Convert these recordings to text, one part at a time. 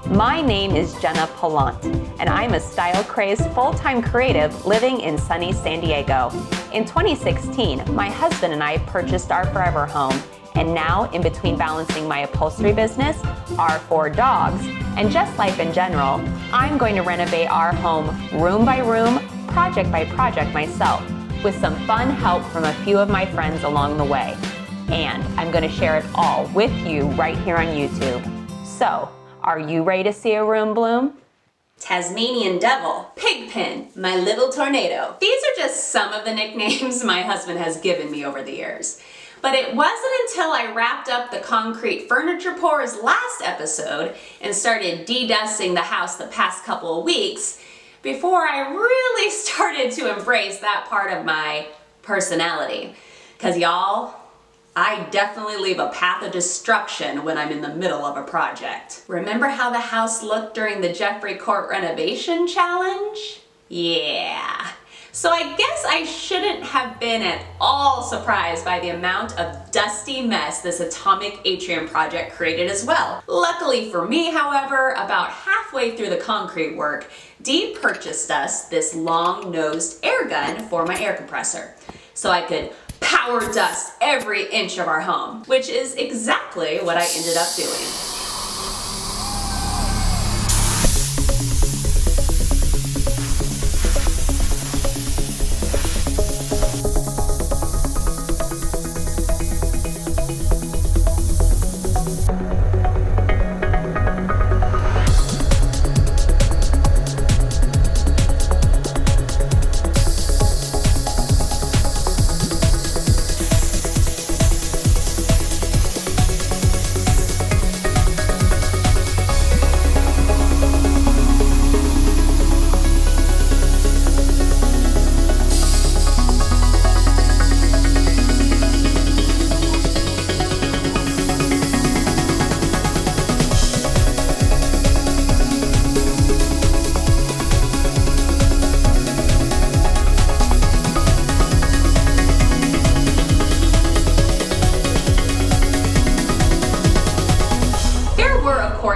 My name is Jenna Palant, and I'm a style-crazed full-time creative living in sunny San Diego. In 2016, my husband and I purchased our forever home, and now, in between balancing my upholstery business, our 4 dogs, and just life in general, I'm going to renovate our home room by room, project by project myself, with some fun help from a few of my friends along the way. And I'm going to share it all with you right here on YouTube. So, are you ready to see a room bloom? Tasmanian Devil, Pigpen, My Little Tornado. These are just some of the nicknames my husband has given me over the years. But it wasn't until I wrapped up the concrete furniture pours last episode and started dedusting the house the past couple of weeks before I really started to embrace that part of my personality. 'Cause y'all, I definitely leave a path of destruction when I'm in the middle of a project. Remember how the house looked during the Jeffrey Court renovation challenge? Yeah. So I guess I shouldn't have been at all surprised by the amount of dusty mess this atomic atrium project created as well. Luckily for me, however, about halfway through the concrete work, Dee purchased us this long-nosed air gun for my air compressor, so I could power dust every inch of our home, which is exactly what I ended up doing.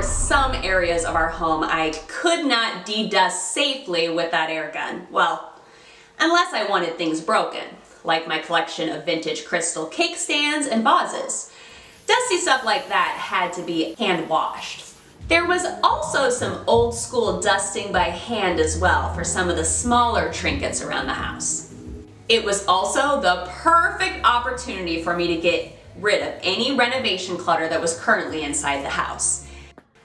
Some areas of our home I could not dedust safely with that air gun. Well, unless I wanted things broken, like my collection of vintage crystal cake stands and vases. Dusty stuff like that had to be hand washed. There was also some old school dusting by hand as well for some of the smaller trinkets around the house. It was also the perfect opportunity for me to get rid of any renovation clutter that was currently inside the house,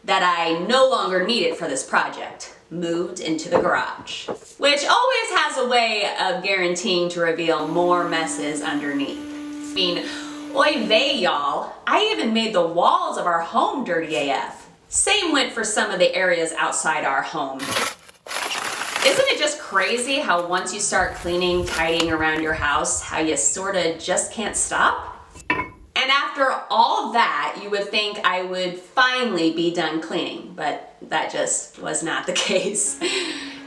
that I no longer needed for this project, moved into the garage, which always has a way of guaranteeing to reveal more messes underneath. I mean, oy vey, y'all, I even made the walls of our home dirty AF. Same went for some of the areas outside our home. Isn't it just crazy how once you start cleaning, tidying around your house, how you sorta just can't stop? And after all of that, you would think I would finally be done cleaning, but that just was not the case.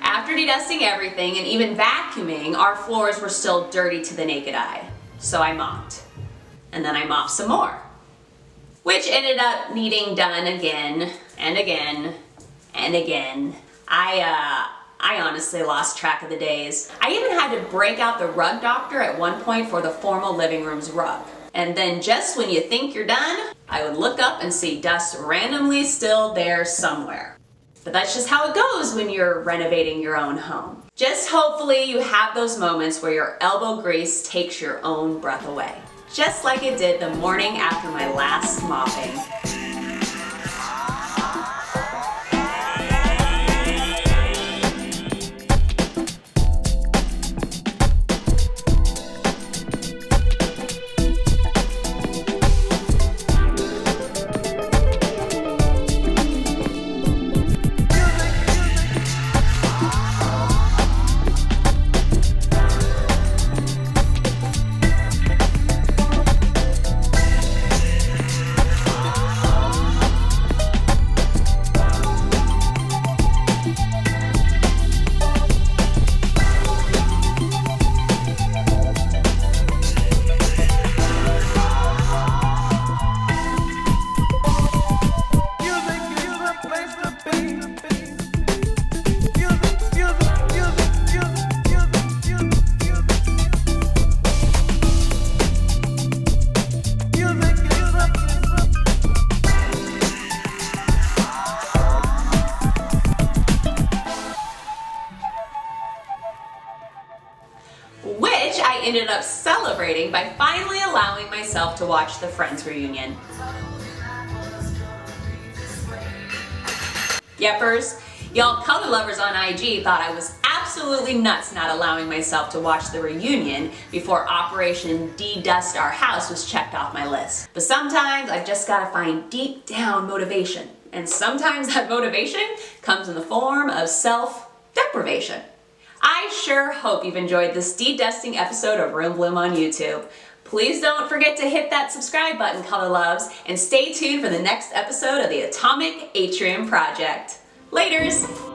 After dedusting everything and even vacuuming, our floors were still dirty to the naked eye. So I mopped. And then I mopped some more, which ended up needing done again and again and again. I honestly lost track of the days. I even had to break out the rug doctor at one point for the formal living room's rug. And then just when you think you're done, I would look up and see dust randomly still there somewhere. But that's just how it goes when you're renovating your own home. Just hopefully you have those moments where your elbow grease takes your own breath away. Just like it did the morning after my last mopping. Which I ended up celebrating by finally allowing myself to watch the Friends reunion. Yepers, y'all color lovers on IG thought I was absolutely nuts not allowing myself to watch the reunion before Operation Dedust Our House was checked off my list. But sometimes I've just gotta find deep down motivation. And sometimes that motivation comes in the form of self-deprivation. I sure hope you've enjoyed this dedusting episode of Room Bloom on YouTube. Please don't forget to hit that subscribe button, color loves, and stay tuned for the next episode of the Atomic Atrium Project. Laters!